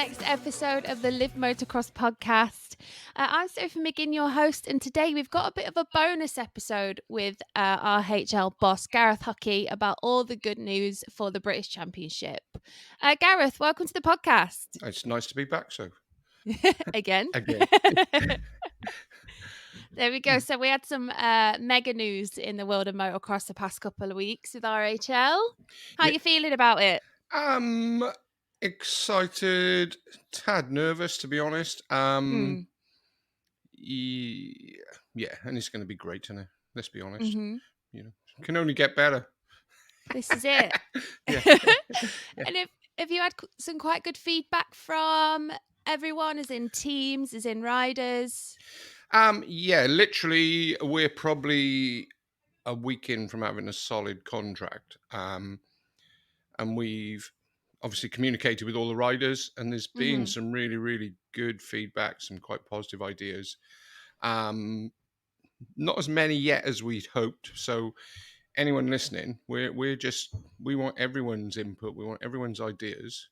next episode of the Live Motocross Podcast. I'm Sophie McGinn, your host, and today we've got a bit of a bonus episode with our HL boss, Gareth Hockey, about all the good news for the British Championship. Gareth, welcome to the podcast. It's nice to be back, so. Again. There we go. So we had some mega news in the world of motocross the past couple of weeks with RHL. How are you feeling about it? Excited, tad nervous, to be honest. Yeah, and it's going to be great, isn't it? Let's be honest. Mm-hmm. You know, it can only get better. This is it. And if you had some quite good feedback from everyone, as in teams, as in riders? Yeah, literally, we're probably a week in from having a solid contract. And we've obviously communicated with all the riders, and there's been some really, really good feedback, some quite positive ideas. Not as many yet as we'd hoped. So anyone listening, we want everyone's input. We want everyone's ideas.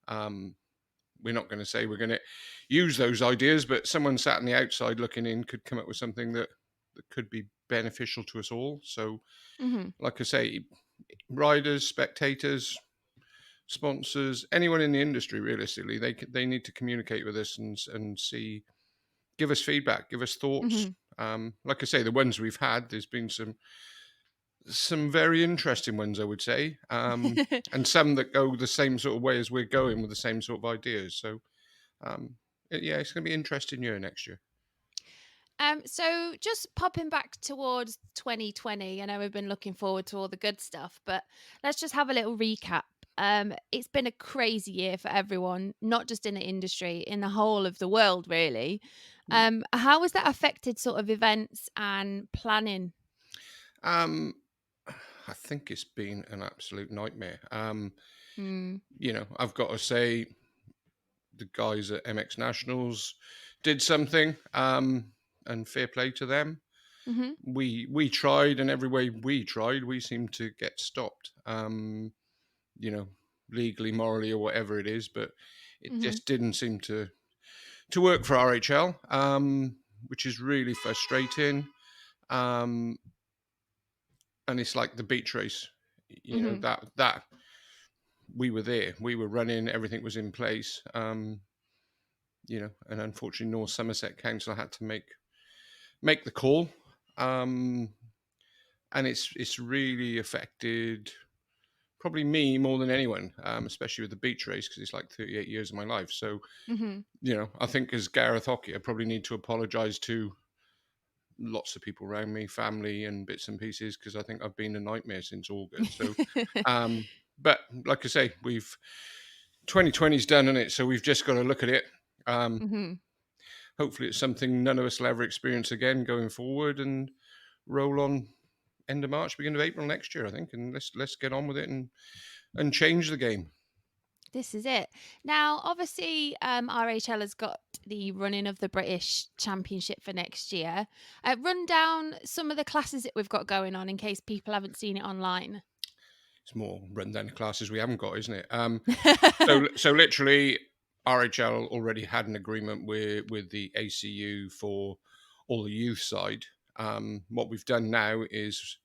We're not going to say we're going to use those ideas, but someone sat on the outside looking in could come up with something that could be beneficial to us all. So, like I say, riders, spectators, sponsors, anyone in the industry, realistically, they need to communicate with us and give us feedback, give us thoughts. Like I say, the ones we've had, there's been some very interesting ones, I would say, and some that go the same sort of way as we're going with the same sort of ideas. So, it's going to be an interesting year next year. So just popping back towards 2020, I know we've been looking forward to all the good stuff, but let's just have a little recap. It's been a crazy year for everyone, not just in the industry, in the whole of the world, really. How has that affected sort of events and planning? I think it's been an absolute nightmare. I've got to say, the guys at MX Nationals did something, and fair play to them. We tried, and every way we tried, we seemed to get stopped. Legally, morally, or whatever it is, but it just didn't seem to work for RHL, which is really frustrating. And it's like the beach race, that we were there, we were running, everything was in place, and unfortunately North Somerset Council had to make the call, and it's really affected probably me more than anyone, especially with the beach race, because it's like 38 years of my life. So, I think as Gareth Hockey, I probably need to apologise to lots of people around me, family and bits and pieces, because I think I've been a nightmare since August. So, but like I say, 2020's done, isn't it? So we've just got to look at it. Hopefully it's something none of us will ever experience again going forward, and roll on end of March, beginning of April next year, I think, and let's get on with it and change the game. This is it. Now, obviously, RHL has got the running of the British Championship for next year. Run down some of the classes that we've got going on in case people haven't seen it online. It's more run down the classes we haven't got, isn't it? So literally, RHL already had an agreement with the ACU for all the youth side. What we've done now is,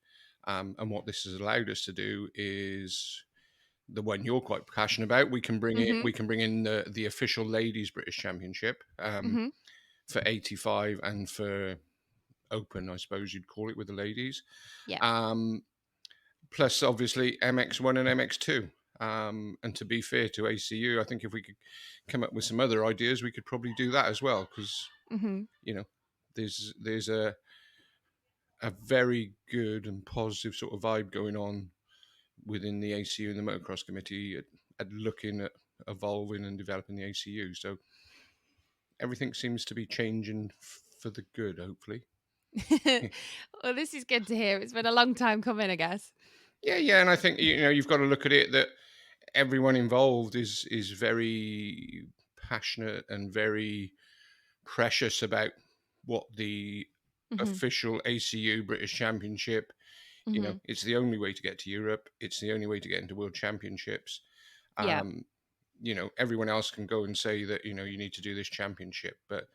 and what this has allowed us to do is, the one you're quite passionate about, we can bring in the official ladies British Championship for 85 and for open, I suppose you'd call it, with the ladies. Yeah. Plus, obviously, MX1 and MX2. And to be fair to ACU, I think if we could come up with some other ideas, we could probably do that as well, because there's a very good and positive sort of vibe going on within the ACU and the Motocross Committee at looking at evolving and developing the ACU. So everything seems to be changing for the good, hopefully. Well, this is good to hear. It's been a long time coming, I guess. Yeah, and I think you've got to look at it that everyone involved is very passionate and very precious about what the official ACU British Championship. It's the only way to get to Europe. It's the only way to get into World Championships. everyone else can go and say that, you need to do this championship, but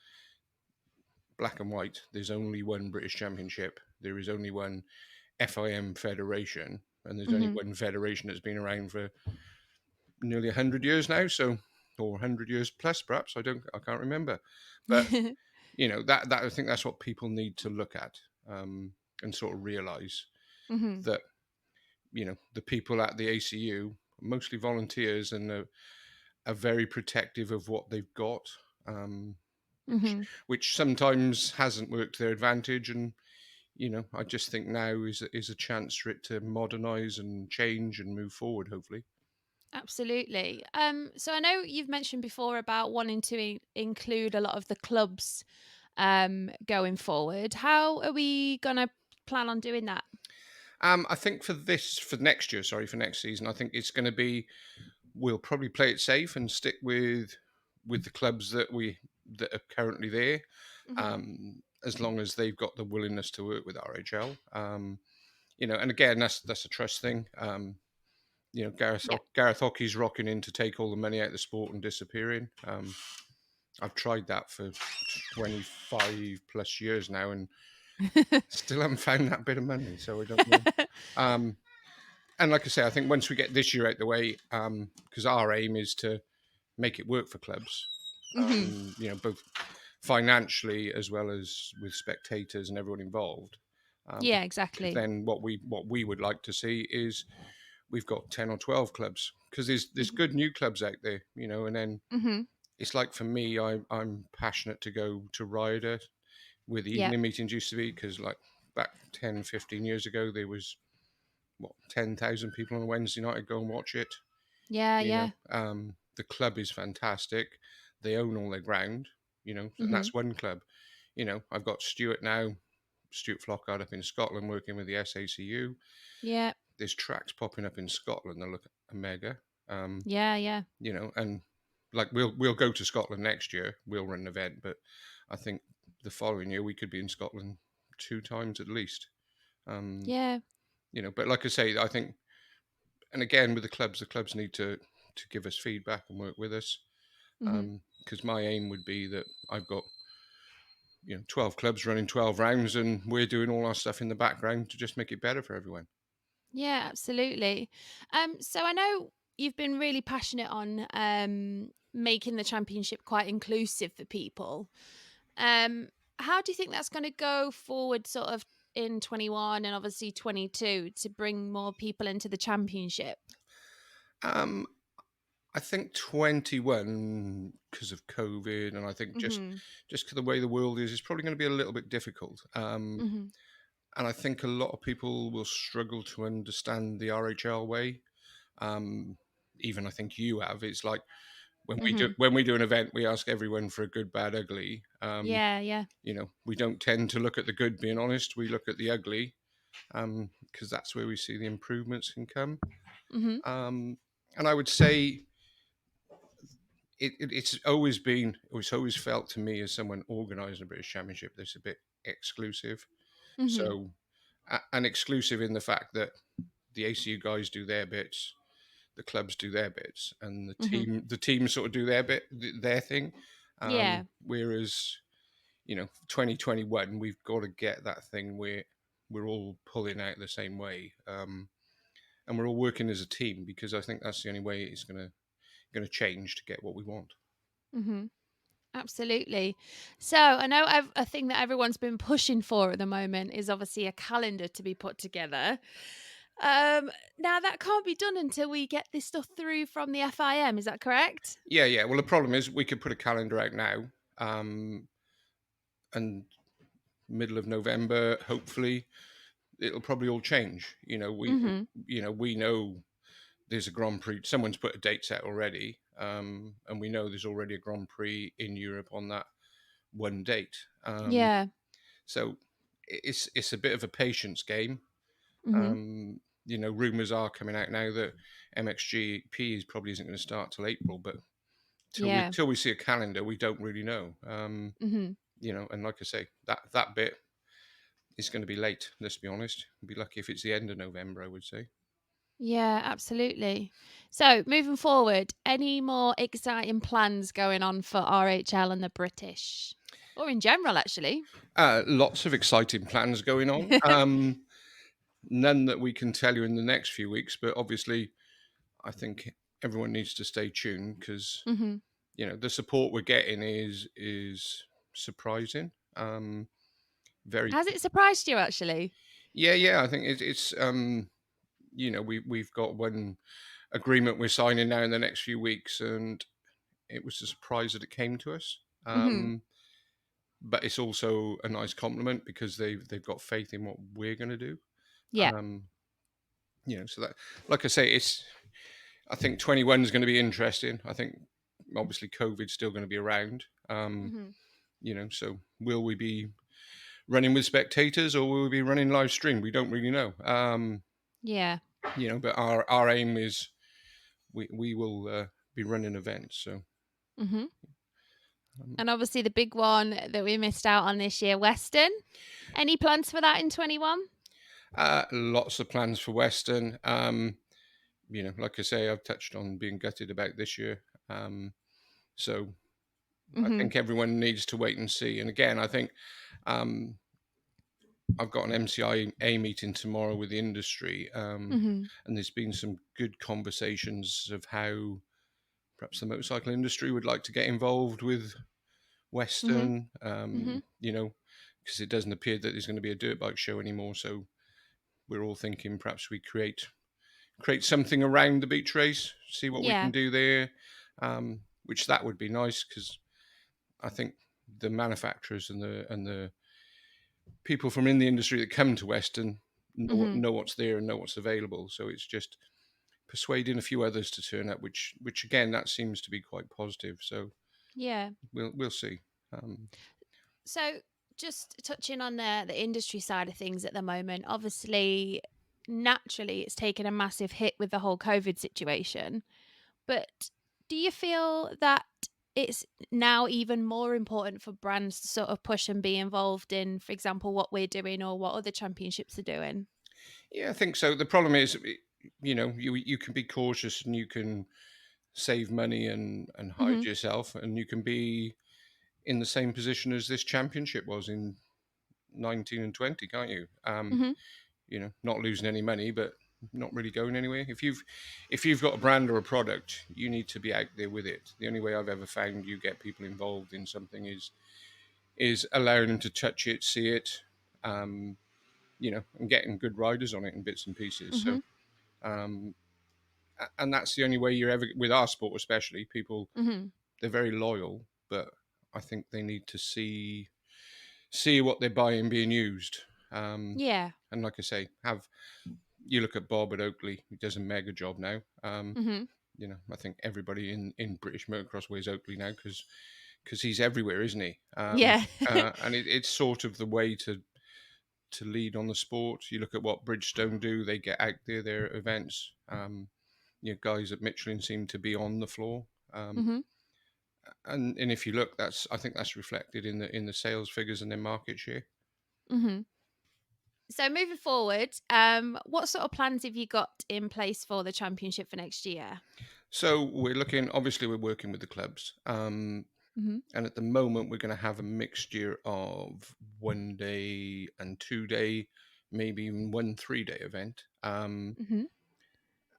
black and white, there's only one British Championship. There is only one FIM federation, and there's only Mhm. one federation that's been around for nearly 100 years now. So, or 100 years plus, perhaps. I can't remember. But, that I think that's what people need to look at, and sort of realize Mhm. that, the people at the ACU, mostly volunteers, and are very protective of what they've got, um, which, Mhm. which sometimes hasn't worked to their advantage. And, I just think now is a chance for it to modernize and change and move forward, hopefully. Absolutely. So I know you've mentioned before about wanting to include a lot of the clubs going forward. How are we gonna plan on doing that? I think for next year, sorry, for next season, I think it's going to be, we'll probably play it safe and stick with the clubs that are currently there, Mhm. as long as they've got the willingness to work with RHL. And again, that's a trust thing. Yeah. Gareth Hockey's rocking in to take all the money out of the sport and disappearing. I've tried that for 25 plus years now, and still haven't found that bit of money. So I don't know. Um, and like I say, I think once we get this year out the way, because our aim is to make it work for clubs, Mhm. both financially as well as with spectators and everyone involved. Yeah, Because exactly. then what we would like to see is we've got 10 or 12 clubs, because there's Mhm. good new clubs out there, and then Mhm. it's like, for me, I'm passionate to go to Ryder, where the Yeah. evening meetings used to be, because like back 10, 15 years ago, there was, what, 10,000 people on a Wednesday night. I'd go and watch it. Yeah, yeah. The club is fantastic. They own all their ground, and Mhm. that's one club. I've got Stuart now, Stuart Flockhart up in Scotland, working with the SACU. Yeah. There's tracks popping up in Scotland that look mega. Um, Yeah, yeah. and like we'll go to Scotland next year. We'll run an event, but I think the following year we could be in Scotland 2 times at least. Um, Yeah. but like I say, I think, and again with the clubs need to give us feedback and work with us. Mhm. Because my aim would be that I've got 12 clubs running 12 rounds, and we're doing all our stuff in the background to just make it better for everyone. Yeah, absolutely. So I know you've been really passionate on making the championship quite inclusive for people. Um, how do you think that's going to go forward, sort of in 21 and obviously 22, to bring more people into the championship? Um, I think 21, because of COVID, and I think Mhm. just the way the world is probably going to be a little bit difficult. Mhm. And I think a lot of people will struggle to understand the RHL way. Um, Even I think you have. It's like, Mhm. when we do an event, we ask everyone for a good, bad, ugly. Yeah, yeah. We don't tend to look at the good, being honest. We look at the ugly, because that's where we see the improvements can come. Mhm. Um, and I would say it's always felt to me, as someone organising a British Championship, that's a bit exclusive. Mhm. So, and exclusive in the fact that the ACU guys do their bits, the clubs do their bits, and Mhm. the teams sort of do their bit, their thing. Yeah. Whereas, 2021, we've got to get that thing where we're all pulling out the same way, and we're all working as a team, because I think that's the only way it's gonna change to get what we want. Mhm. Absolutely. So I know a thing that everyone's been pushing for at the moment is obviously a calendar to be put together. Now that can't be done until we get this stuff through from the FIM. Is that correct? Yeah, yeah. Well, the problem is we could put a calendar out now, and middle of November, hopefully, it'll probably all change. Mhm. We know there's a Grand Prix. Someone's put a date set already, and we know there's already a Grand Prix in Europe on that one date. Yeah. So it's a bit of a patience game. Mhm. Rumors are coming out now that MXGP probably isn't going to start till April, but Yeah. till we see a calendar, we don't really know. Mhm. And like I say, that bit is going to be late. Let's be honest. We'll be lucky if it's the end of November, I would say. Yeah, absolutely. So, moving forward, any more exciting plans going on for RHL and the British? Or in general, actually? Lots of exciting plans going on. None that we can tell you in the next few weeks, but obviously, I think everyone needs to stay tuned because hmm the support we're getting is surprising. Very, Has it surprised you, actually? yeah. I think it's we've got one agreement we're signing now in the next few weeks, and it was a surprise that it came to us. hmm But it's also a nice compliment because they've got faith in what we're going to do. Yeah. Um, so that, like I say, I think 21 is going to be interesting. I think obviously COVID's still going to be around. hmm So will we be running with spectators or will we be running live stream? We don't really know. Yeah. But our aim is we will be running events. So hmm um, And obviously, the big one that we missed out on this year, Western. Any plans for that in 21? lots of plans for Western. Like I say, I've touched on being gutted about this year. So I hmm think everyone needs to wait and see. And again, I think um, I've got an MCIA meeting tomorrow with the industry, hmm and there's been some good conversations of how perhaps the motorcycle industry would like to get involved with hmm Western, hmm because it doesn't appear that there's going to be a dirt bike show anymore. So we're all thinking perhaps we create something around the beach race, see what we can Yeah. do there, which that would be nice because I think the manufacturers and the people from in the industry that come to Western hmm know what's there and know what's available. So it's just persuading a few others to turn up, which again that seems to be quite positive. So Yeah. we'll see. Um, So, just touching on the industry side of things at the moment, obviously, naturally, it's taken a massive hit with the whole COVID situation. But do you feel that it's now even more important for brands to sort of push and be involved in, for example, what we're doing or what other championships are doing? yeah, I think so. The problem is, you can be cautious and you can save money and hide hmm yourself, and you can be in the same position as this championship was in 19 and 20, can't you? hmm Not losing any money, but not really going anywhere. If you've got a brand or a product, you need to be out there with it. The only way I've ever found you get people involved in something is allowing them to touch it, see it, um, and getting good riders on it in bits and pieces. hmm So, um, and that's the only way you're ever with our sport, especially people. hmm They're very loyal, but I think they need to see what they're buying being used. Um, Yeah. and like I say, have you look at Bob at Oakley, he does a mega job now. hmm I think everybody in British motocross wears Oakley now because he's everywhere, isn't he? Yeah. And it's sort of the way to lead on the sport. You look at what Bridgestone do; they get out there, their events. Guys at Michelin seem to be on the floor. hmm And if you look, I think that's reflected in the sales figures and their market share. hmm So moving forward, what sort of plans have you got in place for the championship for next year? So we're looking. Obviously, we're working with the clubs, hmm and at the moment, we're going to have a mixture of 1 day and 2 day, maybe even 1 3 day event. hmm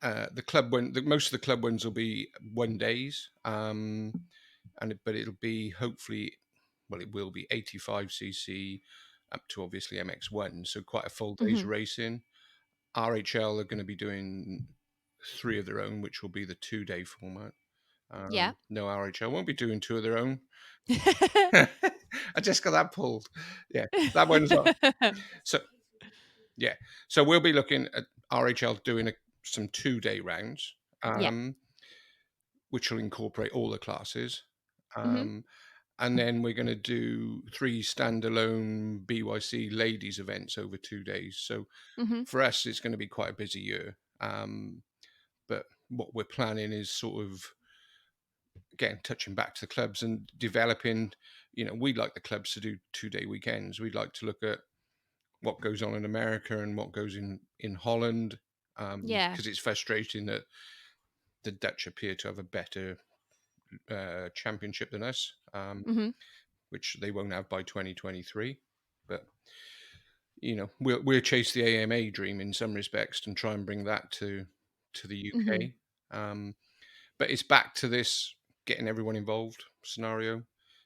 The club most of the club ones will be 1 days, but it'll be hopefully, well, it will be 85cc up to obviously MX1, so quite a full day's hmm racing. RHL are going to be doing three of their own, which will be the 2 day format. Yeah. No, RHL won't be doing two of their own. I just got that pulled. Yeah, that one's on. So yeah, so we'll be looking at RHL doing some 2 day rounds, yeah. which will incorporate all the classes. hmm Um, and then we're going to do three standalone BYC ladies events over 2 days. So hmm for us, it's going to be quite a busy year. But what we're planning is sort of, again, touching back to the clubs and developing. We'd like the clubs to do 2 day weekends. We'd like to look at what goes on in America and what goes in Holland. Yeah. because it's frustrating that the Dutch appear to have a better championship than us, Mhm. which they won't have by 2023. But we'll chase the AMA dream in some respects and try and bring that to the Mhm. UK. But it's back to this getting everyone involved scenario.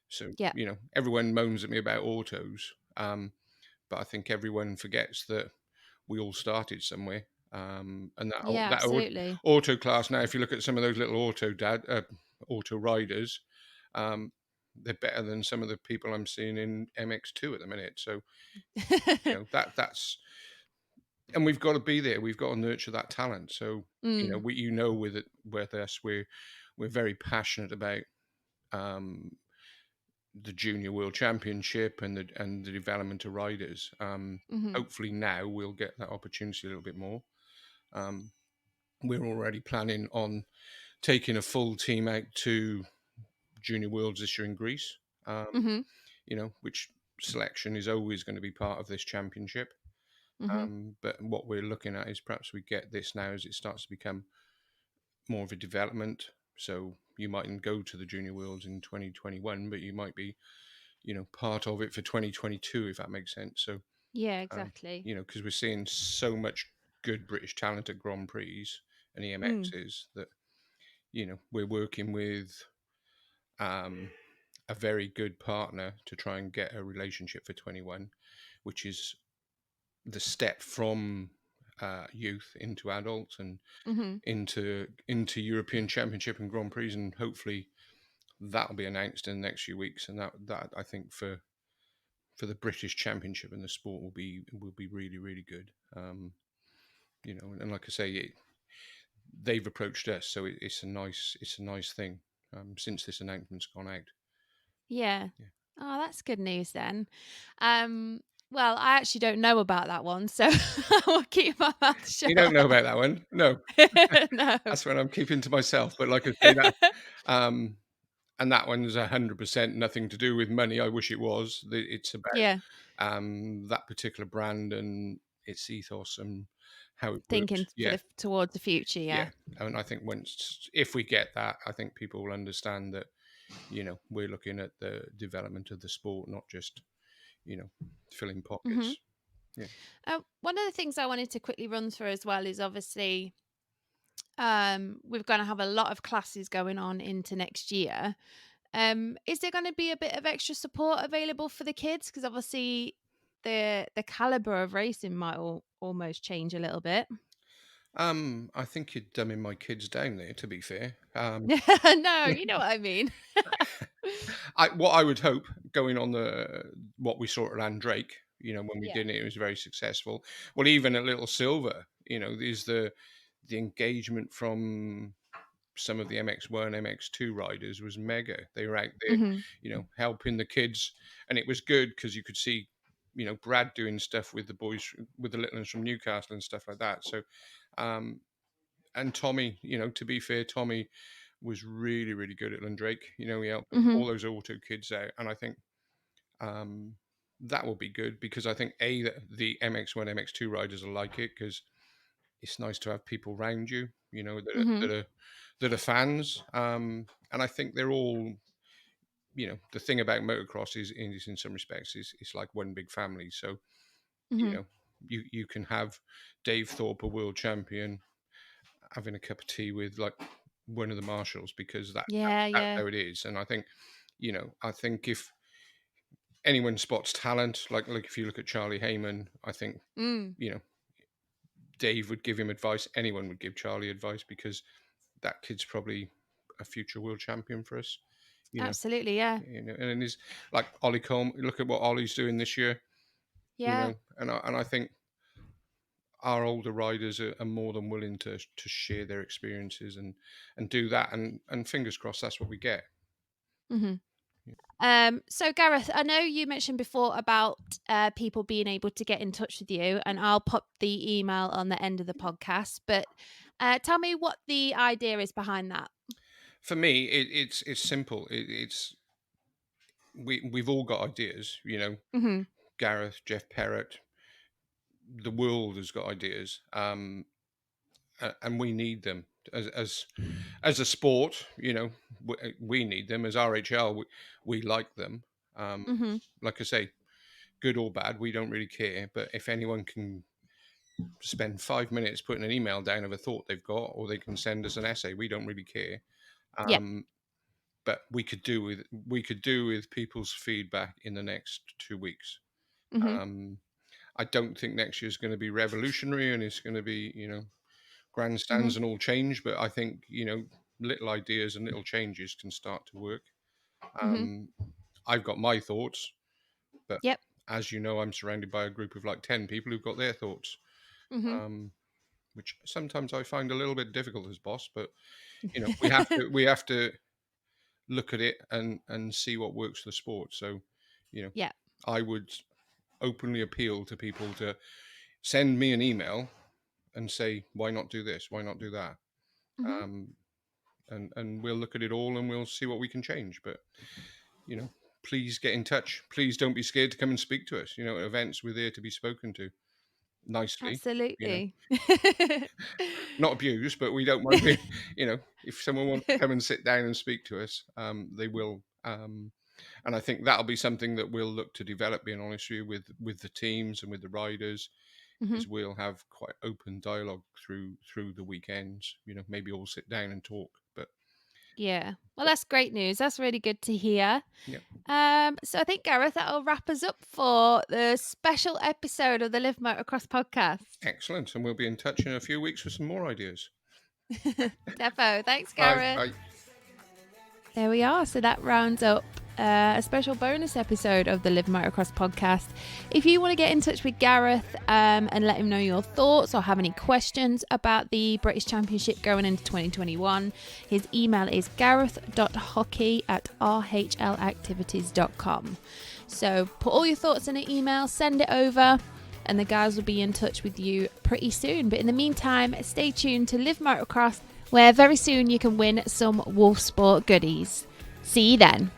So Yeah. everyone moans at me about autos, but I think everyone forgets that we all started somewhere. And Yeah, that absolutely. auto class now, if you look at some of those little auto riders, they're better than some of the people I'm seeing in MX2 at the minute. So that's and we've got to be there. We've got to nurture that talent. So Mm. with us, we're very passionate about um, the Junior World Championship and the development of riders. Mhm. Hopefully now we'll get that opportunity a little bit more. Um, we're already planning on taking a full team out to Junior Worlds this year in Greece. Mhm. Which selection is always going to be part of this championship. Mhm. But what we're looking at is perhaps we get this now as it starts to become more of a development. So you mightn't go to the Junior Worlds in 2021, but you might be, part of it for 2022, if that makes sense. So, Yeah, exactly. because we're seeing so much good British talent at Grand Prix and Mm. EMXs that, we're working with um, a very good partner to try and get a relationship for 21, which is the step from youth into adults and Mhm. into European Championship and Grand Prix, and hopefully that'll be announced in the next few weeks. And that I think for the British Championship and the sport will be really really good. And like I say, they've approached us, so it's a nice thing since this announcement's gone out. Yeah. Yeah. Oh, that's good news then. Um, well, I actually don't know about that one, so I will keep my mouth You don't shut. know about that one? No, No. that's what I'm keeping to myself. But like I say, that um, and that one's 100% nothing to do with money. I wish it was. It's about Yeah, that particular brand and its ethos and how it thinking works. for Yeah, the towards the future, yeah. yeah. And I think if we get that, I think people will understand that we're looking at the development of the sport, not just you know filling Mhm. pockets. Yeah. One of the things I wanted to quickly run through as well is obviously we're going to have a lot of classes going on into next year. Is there going to be a bit of extra support available for the kids? Because obviously the caliber of racing might almost change a little bit. I think you're dumbing my kids down there. To be fair, No, you know what I mean. what I would hope going on what we saw at Landrake, when we Yeah. did it, it was very successful. Well, even at Little Silver, is the engagement from some of the MX1, MX2 riders was mega. They were out there, Mhm. helping the kids, and it was good because you could see, Brad doing stuff with the boys, with the little ones from Newcastle and stuff like that. So, um, and Tommy, to be fair, Tommy was really, really good at Landrake. He helped Mhm. all those auto kids out, and I think um, that will be good because I think that the MX1, MX2 riders will like it because it's nice to have people around you, that are, Mhm. that are that are fans. And I think they're all, the thing about motocross is in some respects is it's like one big family. So you Mhm. know, you can have Dave Thorpe, a world champion, having a cup of tea with like one of the marshals because Yeah, that's yeah. how it is. And I think if anyone spots talent, like if you look at Charlie Heyman, I think Mm. you know Dave would give him advice. Anyone would give Charlie advice because that kid's probably a future world champion for us. You know, Absolutely, yeah. and he's like Ollie Colm. Look at what Ollie's doing this year. Yeah. And I think our older riders are more than willing to share their experiences and do that. And fingers crossed, that's what we get. Mhm. So Gareth, I know you mentioned before about people being able to get in touch with you, and I'll pop the email on the end of the podcast. But tell me what the idea is behind that. For me, it's simple. We've all got ideas. Mhm. Gareth, Jeff Perrott, the world has got ideas. and we need them as a sport. We need them as RHL. We like them. Mhm. Like I say, good or bad, we don't really care. But if anyone can spend 5 minutes putting an email down of a thought they've got, or they can send us an essay, we don't really care. Yeah. But we could do with people's feedback in the next 2 weeks. Mhm. I don't think next year's going to be revolutionary and it's going to be, grandstands Mhm. and all change. But I think, little ideas and little changes can start to work. Mhm. I've got my thoughts, but Yep. as you know, I'm surrounded by a group of like 10 people who've got their thoughts, Mhm. which sometimes I find a little bit difficult as boss. But we have to look at it and see what works for the sport. So, Yeah. I would openly appeal to people to send me an email and say, why not do this? Why not do that? Mhm. And we'll look at it all and we'll see what we can change. But, please get in touch. Please don't be scared to come and speak to us. At events, we're there to be spoken to nicely, Absolutely. not abused, but we don't mind being, if someone wants to come and sit down and speak to us, they will. And I think that'll be something that we'll look to develop, being honest with you, with the teams and with the riders, Mhm. is we'll have quite open dialogue through the weekends. Maybe all sit down and talk. But Yeah. Well, that's great news. That's really good to hear. yeah, So I think, Gareth, that'll wrap us up for the special episode of the Live Motocross podcast. excellent. And we'll be in touch in a few weeks with some more ideas. Defo. Thanks, Bye. Gareth. Bye. There we are. So that rounds up a special bonus episode of the Live Motocross podcast. If you want to get in touch with Gareth and let him know your thoughts or have any questions about the British Championship going into 2021, his email is gareth.hockey@rhlactivities.com. So put all your thoughts in an email, send it over, and the guys will be in touch with you pretty soon. But in the meantime, stay tuned to Live Motocross, where very soon you can win some Wolf Sport goodies. See you then.